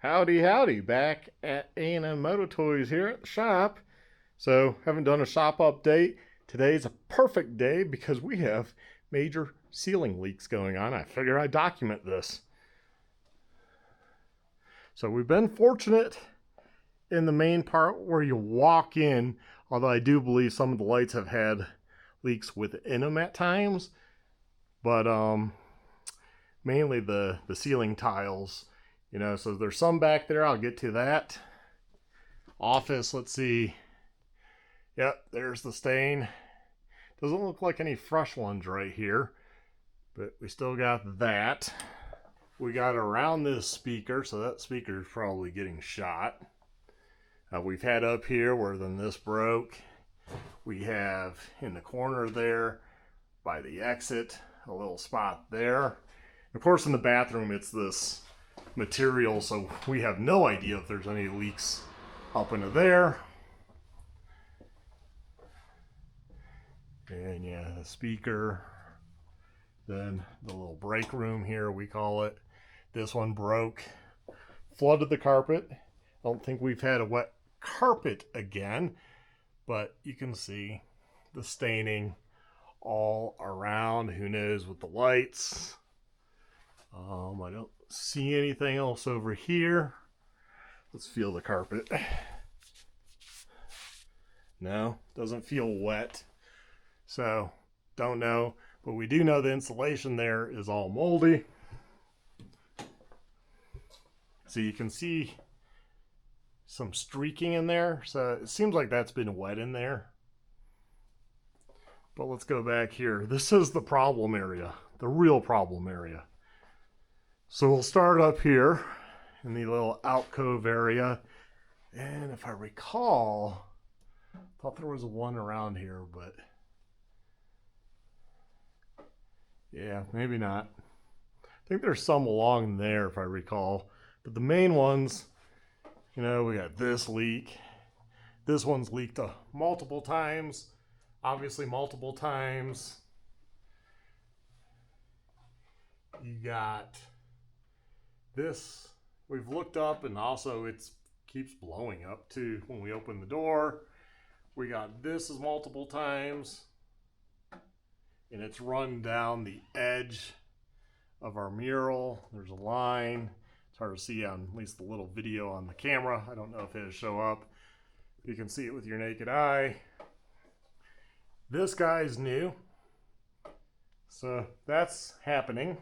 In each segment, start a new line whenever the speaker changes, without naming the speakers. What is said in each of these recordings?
Howdy, howdy, back at A&M Moto Toys here at the shop. So, haven't done a shop update. Today's a perfect day because we have major ceiling leaks going on. I figure I'd document this. So, we've been fortunate in the main part where you walk in, although I do believe some of the lights have had leaks within them at times. But, mainly the ceiling tiles. You know, so there's some back there. I'll get to that. Office, let's see. Yep, there's the stain. Doesn't look like any fresh ones right here, but we still got that. We got around this speaker, so that speaker is probably getting shot. We've had up here where then this broke. We have in the corner there by the exit, a little spot there. Of course, in the bathroom, it's this material, so we have no idea if there's any leaks up into there. And yeah, the speaker. Then the little break room here, we call it. This one broke, flooded the carpet. I don't think we've had a wet carpet again, but you can see the staining all around. Who knows with the lights. I don't see anything else over here. Let's feel the carpet. No, doesn't feel wet. So, don't know. But we do know the insulation there is all moldy. So you can see some streaking in there. So it seems like that's been wet in there. But let's go back here. This is the problem area, the real problem area. So we'll start up here in the little alcove area. And if I recall, I thought there was one around here, but yeah, maybe not. I think there's some along there if I recall. But the main ones, you know, we got this leak. This one's leaked multiple times. Obviously multiple times. You got this, we've looked up, and also it keeps blowing up too when we open the door. We got this is multiple times, and it's run down the edge of our mural. There's a line. It's hard to see on at least the little video on the camera. I don't know if it'll show up. You can see it with your naked eye. This guy's new, so that's happening.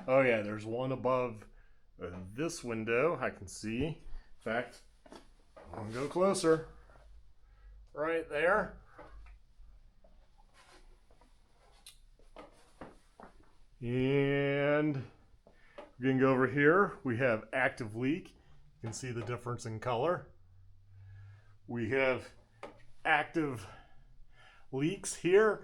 Oh yeah, there's one above this window I can see. In fact, I'm gonna go closer. Right there. And we can go over here. We have active leak. You can see the difference in color. We have active leaks here.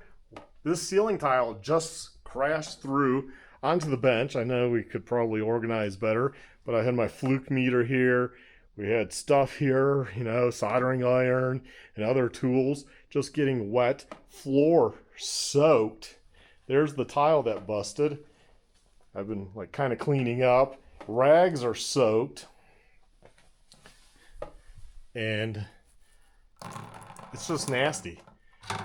This ceiling tile just crashed through onto the bench. I know we could probably organize better, but I had my fluke meter here. We had stuff here, you know, soldering iron and other tools just getting wet. Floor soaked. There's the tile that busted. I've been like kind of cleaning up. Rags are soaked. And it's just nasty. I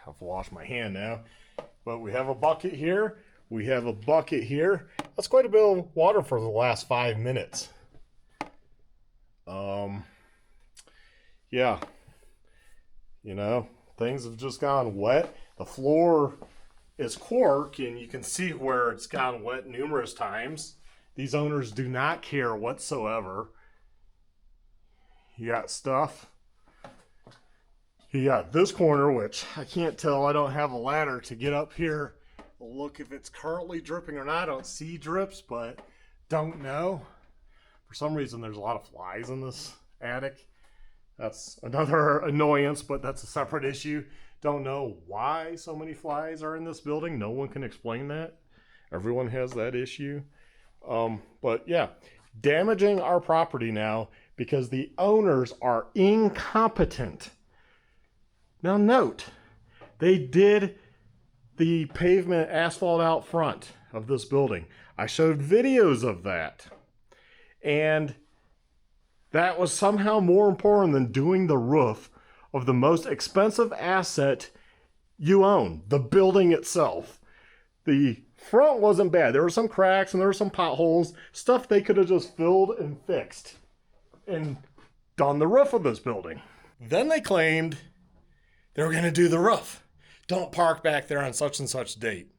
have to wash my hand now. But we have a bucket here. We have a bucket here. That's quite a bit of water for the last 5 minutes. Yeah. You know, things have just gone wet. The floor is cork, and you can see where it's gone wet numerous times. These owners do not care whatsoever. You got stuff. You got this corner, which I can't tell. I don't have a ladder to get up here. Look if it's currently dripping or not. I don't see drips, but don't know. For some reason, there's a lot of flies in this attic. That's another annoyance, but that's a separate issue. Don't know why so many flies are in this building. No one can explain that. Everyone has that issue. But yeah, damaging our property now because the owners are incompetent. Now note, they did the pavement asphalt out front of this building. I showed videos of that. And that was somehow more important than doing the roof of the most expensive asset you own, the building itself. The front wasn't bad. There were some cracks and there were some potholes, stuff they could have just filled and fixed and done the roof of this building. Then they claimed they were going to do the roof. Don't park back there on such and such date.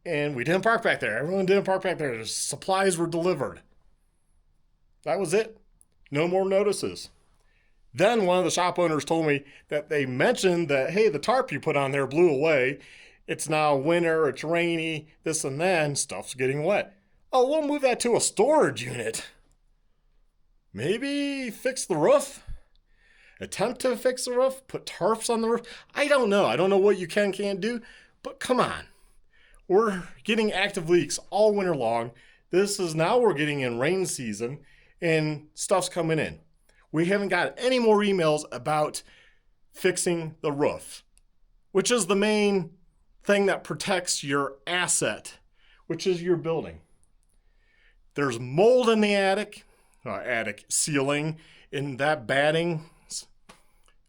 And we didn't park back there. Everyone didn't park back there. The supplies were delivered. That was it. No more notices. Then one of the shop owners told me that they mentioned that, hey, the tarp you put on there blew away. It's now winter, it's rainy, this and that, and stuff's getting wet. Oh, we'll move that to a storage unit. Maybe fix the roof? Attempt to fix the roof? Put tarps on the roof? I don't know. I don't know what you can't do, but come on. We're getting active leaks all winter long. We're getting in rain season and stuff's coming in. We haven't got any more emails about fixing the roof, which is the main thing that protects your asset, which is your building. There's mold in the attic ceiling, in that batting,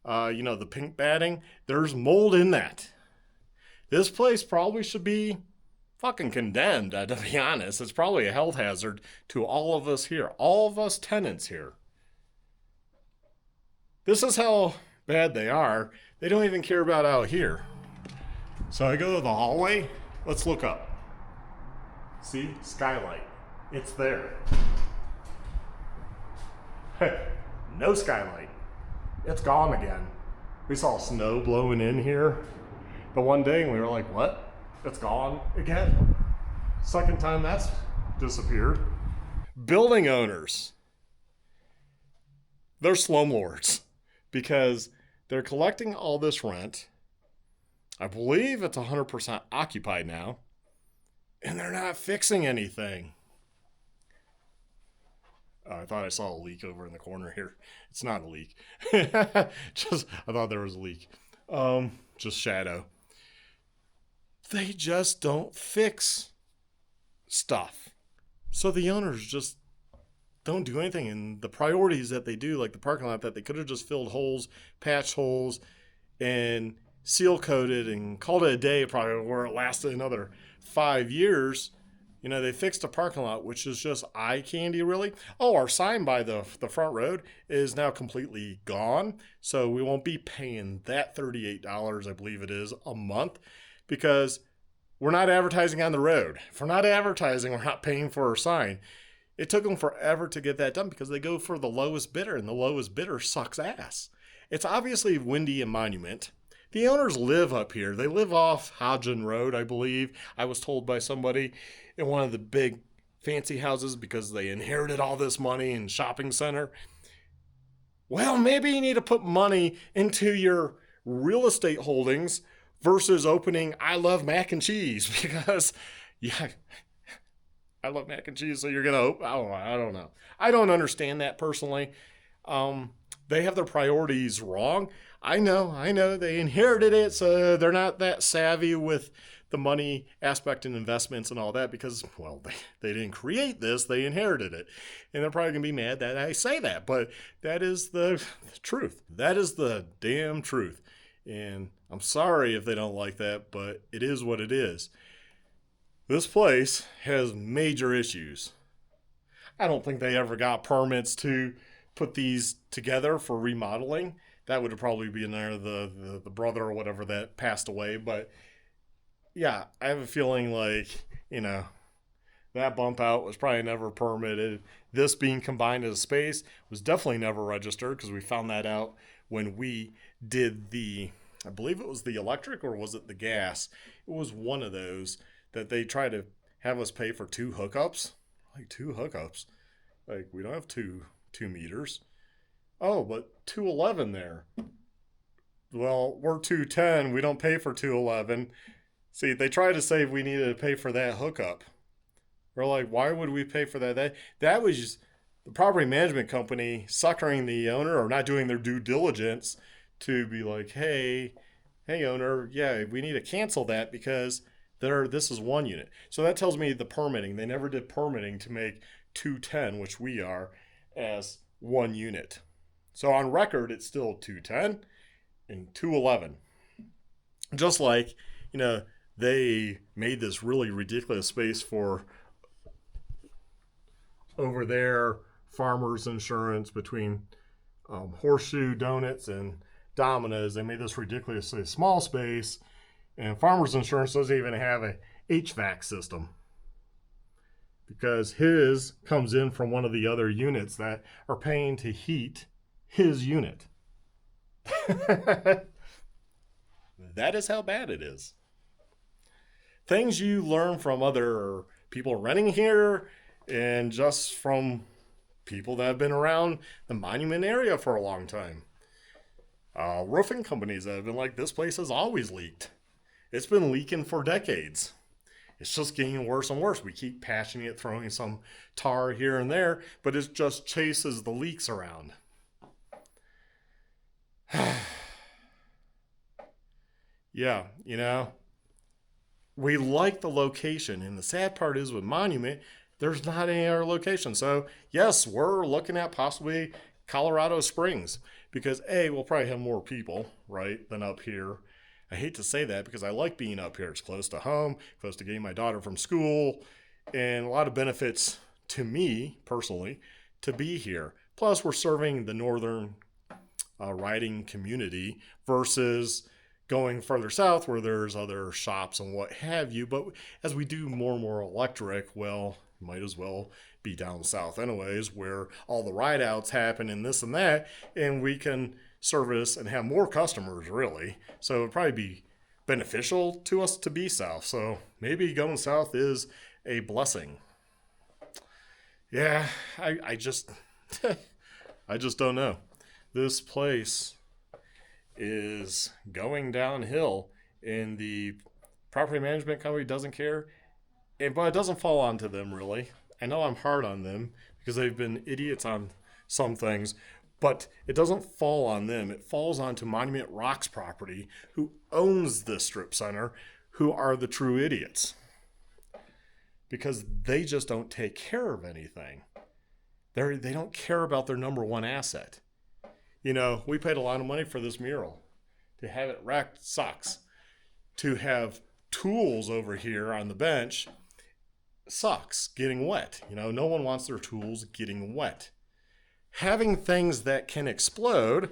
the pink batting. There's mold in that. This place probably should be fucking condemned, to be honest. It's probably a health hazard to all of us here, all of us tenants here. This is how bad they are. They don't even care about out here. So I go to the hallway. Let's look up. See? Skylight. It's there. No skylight. It's gone again. We saw snow blowing in here the one day and we were like, what? It's gone again? Second time that's disappeared. Building owners. They're slumlords because they're collecting all this rent. I believe it's 100% occupied now. And they're not fixing anything. I thought I saw a leak over in the corner here. It's not a leak. I thought there was a leak. Just shadow. They just don't fix stuff. So the owners just don't do anything. And the priorities that they do, like the parking lot, that they could have just filled holes, patched holes, and seal coated and called it a day, probably where it lasted another 5 years. They fixed a parking lot, which is just eye candy, really. Oh, our sign by the front road is now completely gone. So we won't be paying that $38, I believe it is, a month, because we're not advertising on the road. If we're not advertising, we're not paying for our sign. It took them forever to get that done because they go for the lowest bidder, and the lowest bidder sucks ass. It's obviously Windy and Monument. The owners live up here. They live off Hodgen Road, I believe. I was told by somebody in one of the big fancy houses because they inherited all this money in shopping center. Well, maybe you need to put money into your real estate holdings versus opening I Love Mac and Cheese because, I love mac and cheese, so you're going to open. I don't know. I don't understand that personally. They have their priorities wrong. I know. They inherited it, so they're not that savvy with the money aspect and investments and all that because, well, they didn't create this. They inherited it. And they're probably going to be mad that I say that. But that is the truth. That is the damn truth. And I'm sorry if they don't like that, but it is what it is. This place has major issues. I don't think they ever got permits to put these together for remodeling. That would probably be in there, the brother or whatever that passed away. But yeah, I have a feeling like, that bump out was probably never permitted. This being combined as a space was definitely never registered because we found that out when we did I believe it was the electric or was it the gas? It was one of those that they tried to have us pay for 2 hookups. Like 2 hookups. Like we don't have two meters. Oh, but 211 there. Well, we're 210. We don't pay for 211. See, they tried to say we needed to pay for that hookup. We're like, why would we pay for that? That was just the property management company suckering the owner or not doing their due diligence to be like, hey owner, yeah, we need to cancel that because This is 1 unit. So that tells me the permitting. They never did permitting to make 210, which we are, as 1 unit. So on record, it's still 210 and 211. Just like, they made this really ridiculous space for over there, farmers insurance between Horseshoe Donuts and Domino's. They made this ridiculously small space, and farmers insurance doesn't even have a HVAC system because his comes in from one of the other units that are paying to heat his unit. That is how bad it is. Things you learn from other people renting here and just from people that have been around the Monument area for a long time. Roofing companies that have been like, this place has always leaked. It's been leaking for decades. It's just getting worse and worse. We keep patching it, throwing some tar here and there, but it just chases the leaks around. Yeah, we like the location, and the sad part is with Monument, there's not any other location. So yes, we're looking at possibly Colorado Springs because we'll probably have more people, right, than up here. I hate to say that because I like being up here. It's close to home, close to getting my daughter from school, and a lot of benefits to me personally to be here. Plus, we're serving the northern riding community versus going further south where there's other shops and what have you. But as we do more and more electric, well, might as well be down south anyways, where all the ride outs happen and this and that, and we can service and have more customers really. So it'd probably be beneficial to us to be south. So maybe going south is a blessing. Yeah, I just I just don't know. This place is going downhill, and the property management company doesn't care. But it doesn't fall onto them, really. I know I'm hard on them because they've been idiots on some things, but it doesn't fall on them. It falls onto Monument Rocks property, who owns this strip center, who are the true idiots. Because they just don't take care of anything. They don't care about their number one asset. We paid a lot of money for this mural. To have it wrecked sucks. To have tools over here on the bench sucks, getting wet. No one wants their tools getting wet. Having things that can explode,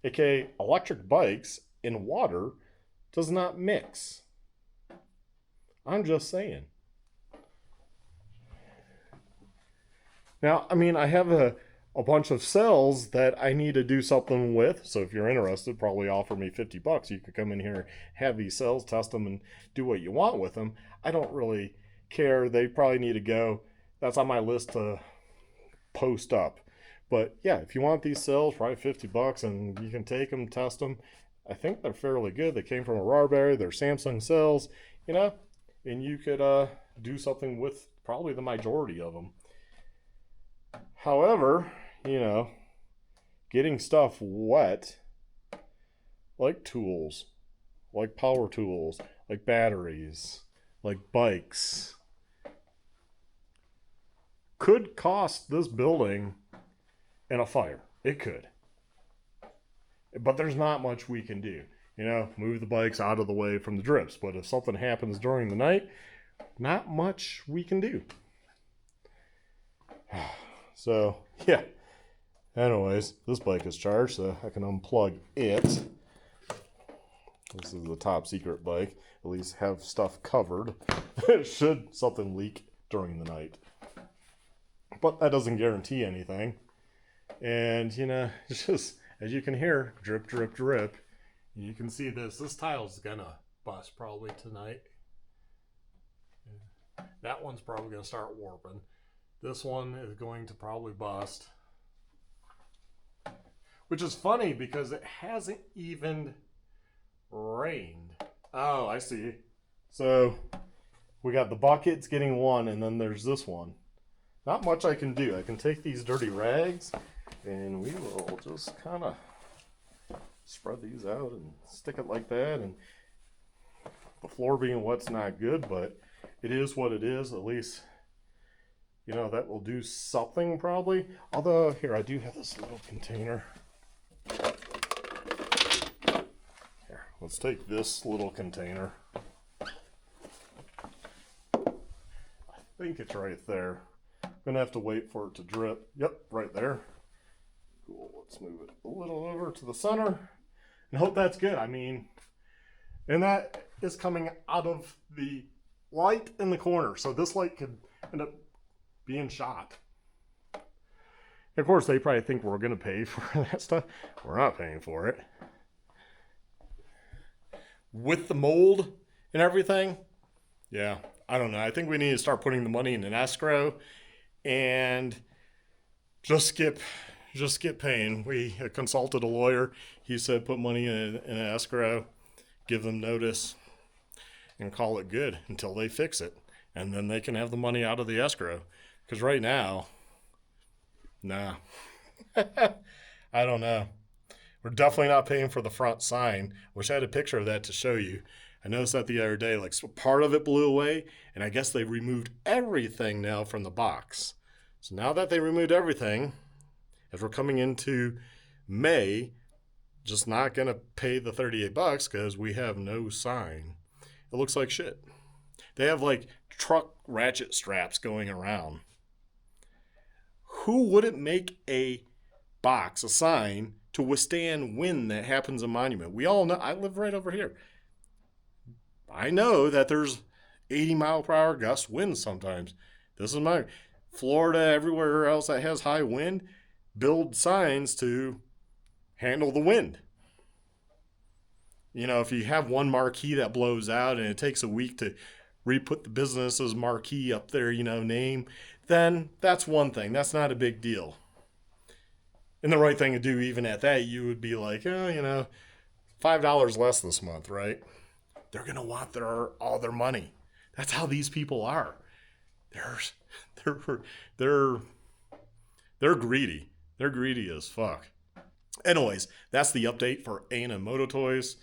aka electric bikes, in water does not mix. I'm just saying. Now, I have a bunch of cells that I need to do something with. So if you're interested, probably offer me $50. You could come in here, have these cells, test them, and do what you want with them. I don't really care. They probably need to go. That's on my list to post up. But yeah, if you want these cells, probably $50, and you can take them, test them. I think they're fairly good. They came from a Raspberry. They're Samsung cells, and you could do something with probably the majority of them. However, getting stuff wet, like tools, like power tools, like batteries, like bikes, could cost this building in a fire. It could. But there's not much we can do. Move the bikes out of the way from the drips. But if something happens during the night, not much we can do. So, yeah. Anyways, this bike is charged, so I can unplug it. This is the top secret bike. At least have stuff covered should something leak during the night. But that doesn't guarantee anything. And, it's just, as you can hear, drip, drip, drip. You can see this. This tile's gonna bust probably tonight. That one's probably gonna start warping. This one is going to probably bust. Which is funny because it hasn't even rained. Oh, I see. So we got the buckets getting one, and then there's this one. Not much I can do. I can take these dirty rags, and we will just kind of spread these out and stick it like that and The floor being wet's not good, but it is what it is. At least, you know, that will do something probably. Although, here, I do have this little container. Here, let's take this little container. I think it's right there. I'm gonna have to wait for it to drip. Yep, right there. Cool, let's move it a little over to the center and hope that's good. I mean, and that is coming out of the light in the corner. So this light could end up being shot. And of course, they probably think we're going to pay for that stuff. We're not paying for it. With the mold and everything, yeah, I don't know. I think we need to start putting the money in an escrow and just get paying. We consulted a lawyer. He said put money in an escrow, give them notice, and call it good until they fix it. And then they can have the money out of the escrow. Because right now, nah. I don't know. We're definitely not paying for the front sign. Wish I had a picture of that to show you. I noticed that the other day, like part of it blew away, and I guess they removed everything now from the box. So now that they removed everything, as we're coming into May, just not going to pay the $38 because we have no sign. It looks like shit. They have like truck ratchet straps going around. Who wouldn't make a box, a sign, to withstand wind that happens in Monument? We all know. I live right over here. I know that there's 80-mile-per-hour gust winds sometimes. This is my Florida, everywhere else that has high wind, build signs to handle the wind. You know, if you have one marquee that blows out and it takes a week to re-put the business's marquee up there, you know, name, then that's one thing. That's not a big deal. And the right thing to do, even at that, you would be like, oh, you know, $5 less this month, right? They're going to want all their money. That's how these people are. They're greedy. They're greedy as fuck. Anyways, that's the update for A&M Moto Toys.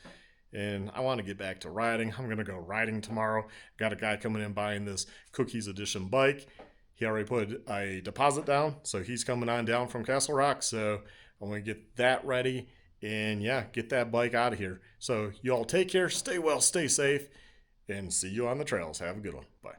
And I want to get back to riding. I'm going to go riding tomorrow. Got a guy coming in buying this Cookies Edition bike. He already put a deposit down, so he's coming on down from Castle Rock. So I'm going to get that ready and, yeah, get that bike out of here. So you all take care, stay well, stay safe, and see you on the trails. Have a good one. Bye.